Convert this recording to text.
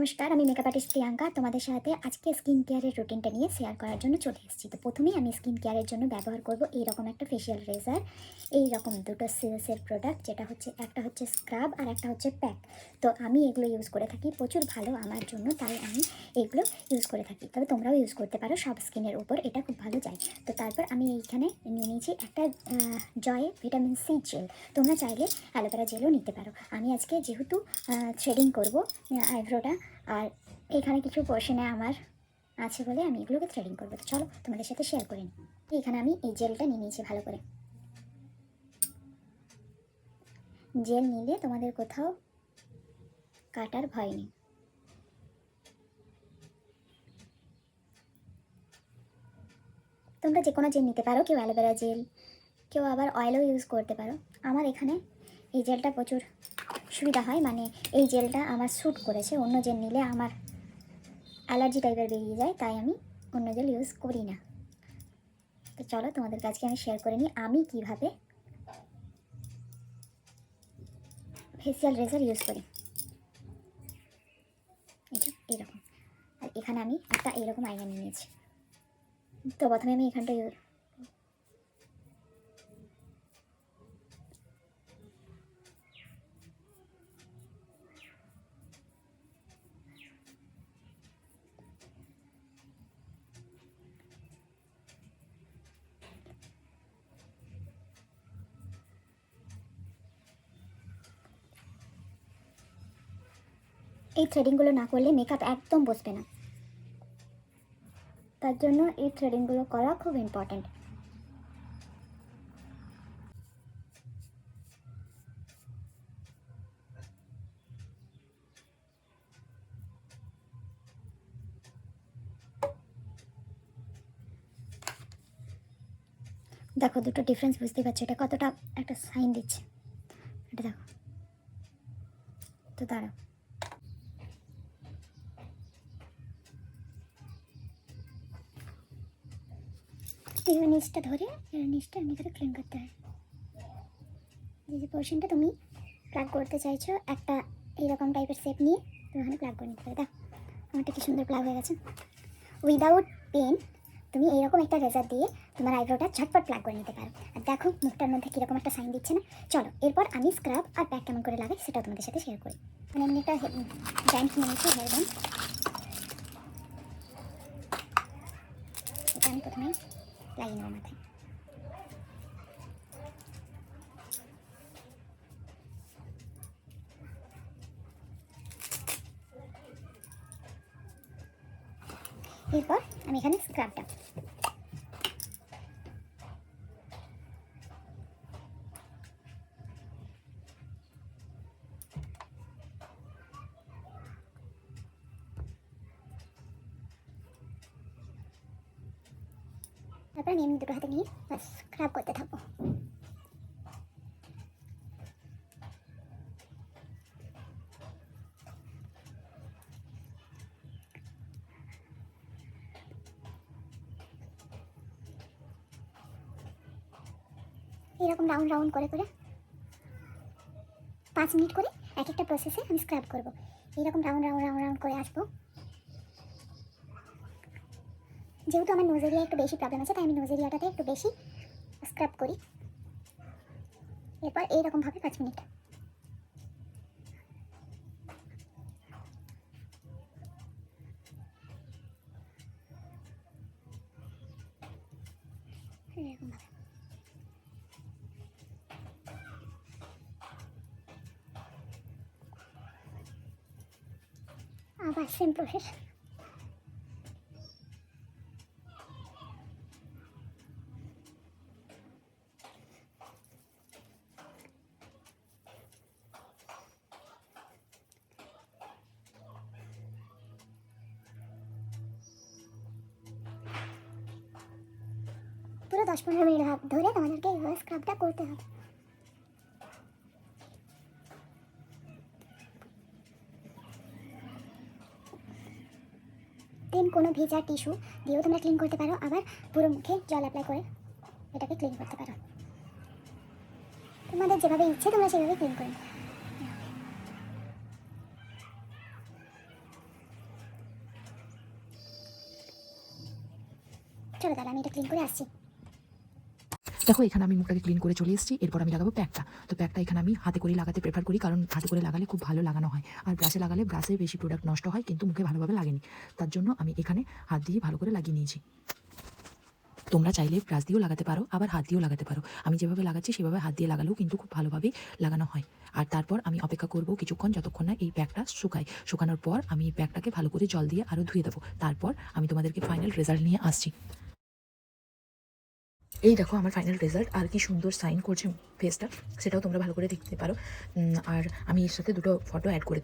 নমস্কার, আমি makeup artist Priyanka. তোমাদের সাথে আজকে স্কিন কেয়ারের রুটিনটা নিয়ে শেয়ার করার জন্য চলে এসেছি। তো প্রথমেই আমি স্কিন কেয়ারের জন্য ব্যবহার করব এইরকম একটা ফেশিয়াল রেজার, এইরকম দুটো সিলসের প্রোডাক্ট, যেটা হচ্ছে একটা হচ্ছে স্ক্রাব আর একটা হচ্ছে প্যাক। তো আমি এগুলো ইউজ করে থাকি, প্রচুর ভালো আমার জন্য, তাই আমি এগুলো ইউজ করে থাকি। তবে তোমরাও ইউজ করতে পারো, সব স্কিনের উপর এটা খুব ভালো যায়। তো তারপর আমি এইখানে নিয়ে নিয়েছি একটা জয় ভিটামিন সি জেল। তোমরা চাইলে অ্যালোভেরা জেলও নিতে পারো। আমি আজকে যেহেতু থ্রেডিং করব আইব্রোটা, আর এখানে কিছু পোর্শনে আমার আছে বলে আমি এগুলোকে থ্রেডিং করবো। তো চলো তোমাদের সাথে শেয়ার করে নিই। এখানে আমি এই জেলটা নিয়ে নিয়েছি ভালো করে। জেল নিলে তোমাদের কোথাও কাটার ভয় নেই। তোমরা যে কোনো জেল নিতে পারো, কেউ অ্যালোভেরা জেল, কেউ আবার অয়েলও ইউজ করতে পারো। আমার এখানে এই জেলটা প্রচুর সুবিধা হয়, মানে এই জেলটা আমার স্যুট করেছে। অন্য জেল নিলে আমার অ্যালার্জি টাইপের বেরিয়ে যায়, তাই আমি অন্য জেল ইউজ করি না। তো চলো তোমাদের কাছে আমি শেয়ার করে নিই আমি কীভাবে ফেসিয়াল রেজার ইউজ করি। এইরকম, আর এখানে আমি একটা এইরকম আয়না নিয়ে নিয়েছি। তো প্রথমে আমি এখানটা এই থ্রেডিংগুলো না করলে মেকআপ একদম বসবে না, তার জন্য এই থ্রেডিংগুলো করা খুব ইম্পর্ট্যান্ট। দেখো দুটো ডিফারেন্স বুঝতে পারছো, এটা কতটা একটা সাইন দিচ্ছে, এটা দেখো। তো দাঁড়াও, এই নিচটা ধরে এর নিচটা এমনি করে ক্লিন করতে হয়। এই যে পোর্শনটা তুমি প্লাগ করতে চাইছো, একটা এইরকম টাইপের শেপ নিয়ে তুমি ওখানে প্লাগ করে নিতে পারো। দেখো আমারটা কি সুন্দর প্লাগ হয়ে গেছে। উইদাউট পেন তুমি এইরকম একটা রেজার দিয়ে তোমার আইব্রোটা ঝটপট প্লাগ করে নিতে পারো। আর দেখো মুখটার মধ্যে কীরকম একটা সাইন দিচ্ছে না। চলো এরপর আমি স্ক্রাব আর প্যাক কেমন করে লাগাই সেটাও তোমাদের সাথে শেয়ার করি। মানে আমি একটা ব্যান্ড নিয়েছি, হেয়ার ব্যান্ড। এটা আমি প্রথমে লাগিয়ে নেবো মাথায়। এরপর আমি এখানে স্ক্রাবটা, তারপর আমি এমনি দুটো হাতে নিয়ে বাস স্ক্রাব করতে থাকবো। এরকম রাউন্ড রাউন্ড করে করে 5 মিনিট করে এক একটা প্রসেসে আমি স্ক্রাব করবো। এরকম রাউন্ড রাউন্ড রাউন্ড রাউন্ড করে আসবো। যেহেতু আমার নোজ এরিয়া একটু বেশি প্রবলেম আছে, তাই আমি নোজ এরিয়াটাতে একটু বেশি স্ক্রাব করি। এরপর এইরকমভাবে 5 মিনিট। এরকমভাবে আবার সেম প্রসেস। পুরো 10-15 মিনিট ধরে তোমাদেরকে এইভাবে স্ক্রাবটা করতে হবে। দেন কোনো ভেজা টিস্যু দিয়েও তোমরা ক্লিন করতে পারো, আবার পুরো মুখে জল অ্যাপ্লাই করে এটাকে ক্লিন করতে পারো। তোমাদের যেভাবে ইচ্ছে তোমরা সেভাবে ক্লিন করে। চলো তাহলে আমি এটা ক্লিন করে আসছি। দেখো এখানে আমি মুখটাকে ক্লিন করে চলে এসেছি। এরপর আমি লাগাবো প্যাকটা। তো প্যাকটা এখানে আমি হাতে করে লাগাতে প্রেফার করি, কারণ হাতে করে লাগালে খুব ভালো লাগানো হয়। আর ব্রাশে লাগালে ব্রাশে বেশি প্রোডাক্ট নষ্ট হয়, কিন্তু মুখে ভালোভাবে লাগেনি। তার জন্য আমি এখানে হাত দিয়ে ভালো করে লাগিয়ে নিয়েছি। তোমরা চাইলে ব্রাশ দিয়েও লাগাতে পারো, আবার হাত দিয়েও লাগাতে পারো। আমি যেভাবে লাগাচ্ছি সেভাবে হাত দিয়ে লাগালেও কিন্তু খুব ভালোভাবেই লাগানো হয়। আর তারপর আমি অপেক্ষা করব কিছুক্ষণ, যতক্ষণ না এই প্যাকটা শুকায়। শুকানোর পর আমি এই প্যাকটাকে ভালো করে জল দিয়ে আরও ধুয়ে দেবো। তারপর আমি তোমাদেরকে ফাইনাল রেজাল্ট নিয়ে আসছি। এই দেখো আমার ফাইনাল রেজাল্ট, আর কি সুন্দর সাইন করছে ফেসটা, সেটাও তোমরা ভালো করে দেখতে পারো। আর আমি এর সাথে দুটো ফটো অ্যাড করে